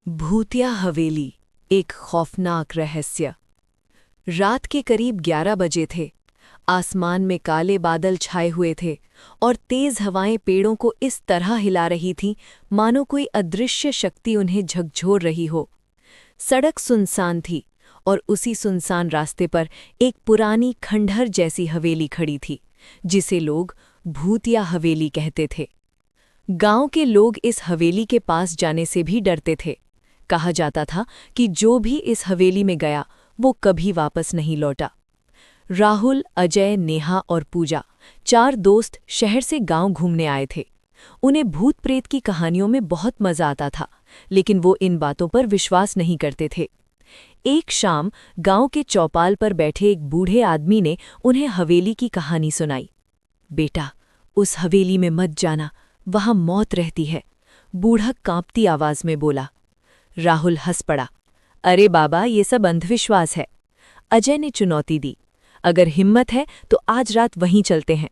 भूतिया हवेली, एक खौफनाक रहस्य। रात के करीब 11 बजे थे। आसमान में काले बादल छाए हुए थे और तेज हवाएं पेड़ों को इस तरह हिला रही थीं मानो कोई अदृश्य शक्ति उन्हें झकझोर रही हो। सड़क सुनसान थी और उसी सुनसान रास्ते पर एक पुरानी खंडहर जैसी हवेली खड़ी थी, जिसे लोग भूतिया हवेली कहते थे। गांव के लोग इस हवेली के पास जाने से भी डरते थे। कहा जाता था कि जो भी इस हवेली में गया वो कभी वापस नहीं लौटा। राहुल, अजय, नेहा और पूजा 4 दोस्त शहर से गांव घूमने आए थे। उन्हें भूत प्रेत की कहानियों में बहुत मजा आता था, लेकिन वो इन बातों पर विश्वास नहीं करते थे। एक शाम गांव के चौपाल पर बैठे एक बूढ़े आदमी ने उन्हें हवेली की कहानी सुनाई। बेटा, उस हवेली में मत जाना, वहां मौत रहती है, बूढ़ा कांपती आवाज में बोला। राहुल हंस पड़ा। अरे बाबा, ये सब अंधविश्वास है। अजय ने चुनौती दी। अगर हिम्मत है तो आज रात वहीं चलते हैं।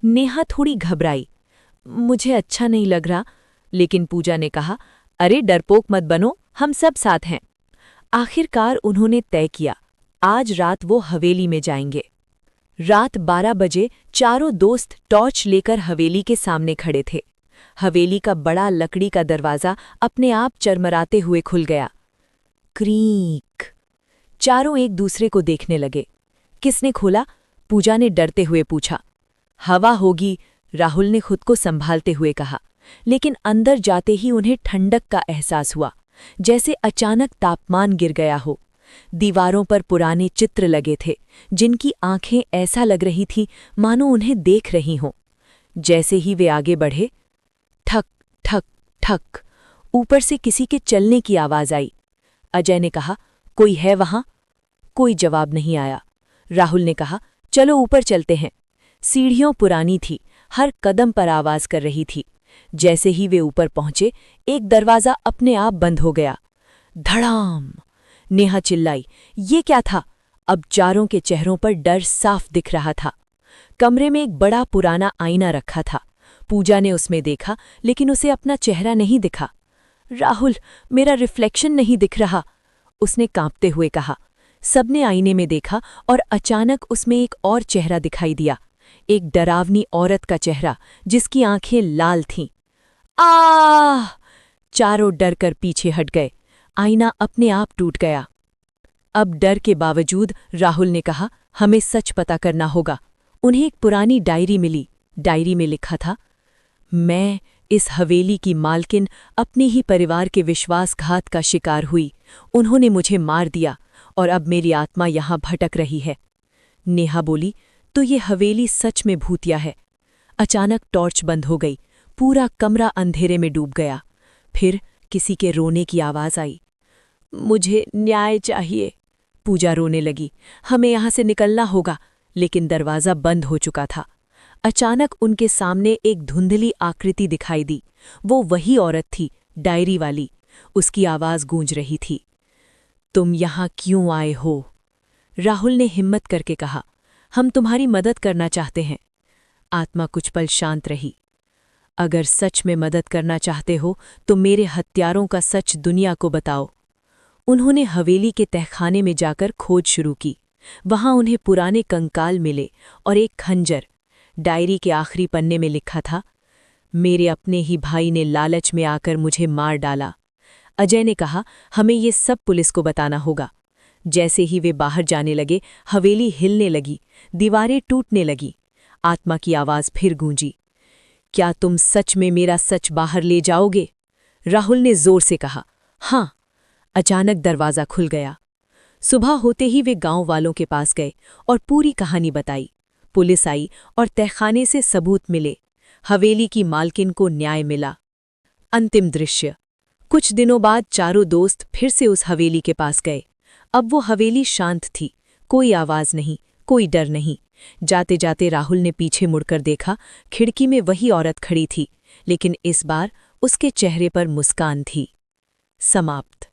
नेहा थोड़ी घबराई। मुझे अच्छा नहीं लग रहा, लेकिन पूजा ने कहा, अरे डरपोक मत बनो, हम सब साथ हैं। आखिरकार उन्होंने तय किया, आज रात वो हवेली में जाएंगे। रात 12 बजे चारों दोस्त टॉर्च लेकर हवेली के सामने खड़े थे। हवेली का बड़ा लकड़ी का दरवाज़ा अपने आप चरमराते हुए खुल गया। क्रीक। चारों एक दूसरे को देखने लगे। किसने खोला? पूजा ने डरते हुए पूछा। हवा होगी, राहुल ने खुद को संभालते हुए कहा। लेकिन अंदर जाते ही उन्हें ठंडक का एहसास हुआ, जैसे अचानक तापमान गिर गया हो। दीवारों पर पुराने चित्र लगे थे, जिनकी आंखें ऐसा लग रही थीं मानो उन्हें देख रही हों। जैसे ही वे आगे बढ़े, ठक ठक ठक, ऊपर से किसी के चलने की आवाज आई। अजय ने कहा, कोई है वहां? कोई जवाब नहीं आया। राहुल ने कहा, चलो ऊपर चलते हैं। सीढ़ियों पुरानी थी, हर कदम पर आवाज कर रही थी। जैसे ही वे ऊपर पहुंचे, एक दरवाजा अपने आप बंद हो गया। धड़ाम! नेहा चिल्लाई, ये क्या था? अब चारों के चेहरों पर डर साफ दिख रहा था। कमरे में एक बड़ा पुराना आईना रखा था। पूजा ने उसमें देखा, लेकिन उसे अपना चेहरा नहीं दिखा। राहुल, मेरा रिफ्लेक्शन नहीं दिख रहा, उसने कांपते हुए कहा। सबने आईने में देखा और अचानक उसमें एक और चेहरा दिखाई दिया, एक डरावनी औरत का चेहरा जिसकी आंखें लाल थीं। आह! चारों डर कर पीछे हट गए। आईना अपने आप टूट गया। अब डर के बावजूद राहुल ने कहा, हमें सच पता करना होगा। उन्हें एक पुरानी डायरी मिली। डायरी में लिखा था, मैं, इस हवेली की मालकिन, अपने ही परिवार के विश्वासघात का शिकार हुई। उन्होंने मुझे मार दिया और अब मेरी आत्मा यहाँ भटक रही है। नेहा बोली, तो ये हवेली सच में भूतिया है। अचानक टॉर्च बंद हो गई। पूरा कमरा अंधेरे में डूब गया। फिर किसी के रोने की आवाज आई। मुझे न्याय चाहिए। पूजा रोने लगी। हमें यहाँ से निकलना होगा, लेकिन दरवाज़ा बंद हो चुका था। अचानक उनके सामने एक धुंधली आकृति दिखाई दी। वो वही औरत थी, डायरी वाली। उसकी आवाज़ गूंज रही थी। तुम यहाँ क्यों आए हो? राहुल ने हिम्मत करके कहा, हम तुम्हारी मदद करना चाहते हैं। आत्मा कुछ पल शांत रही। अगर सच में मदद करना चाहते हो तो मेरे हत्यारों का सच दुनिया को बताओ। उन्होंने हवेली के तहखाने में जाकर खोज शुरू की। वहां उन्हें पुराने कंकाल मिले और एक खंजर। डायरी के आखिरी पन्ने में लिखा था, मेरे अपने ही भाई ने लालच में आकर मुझे मार डाला। अजय ने कहा, हमें ये सब पुलिस को बताना होगा। जैसे ही वे बाहर जाने लगे, हवेली हिलने लगी, दीवारें टूटने लगी। आत्मा की आवाज फिर गूंजी, क्या तुम सच में मेरा सच बाहर ले जाओगे? राहुल ने जोर से कहा, हाँ। अचानक दरवाज़ा खुल गया। सुबह होते ही वे गांव वालों के पास गए और पूरी कहानी बताई। पुलिस आई और तहखाने से सबूत मिले। हवेली की मालकिन को न्याय मिला। अंतिम दृश्य। कुछ दिनों बाद चारों दोस्त फिर से उस हवेली के पास गए। अब वो हवेली शांत थी, कोई आवाज नहीं, कोई डर नहीं। जाते जाते राहुल ने पीछे मुड़कर देखा, खिड़की में वही औरत खड़ी थी, लेकिन इस बार उसके चेहरे पर मुस्कान थी। समाप्त।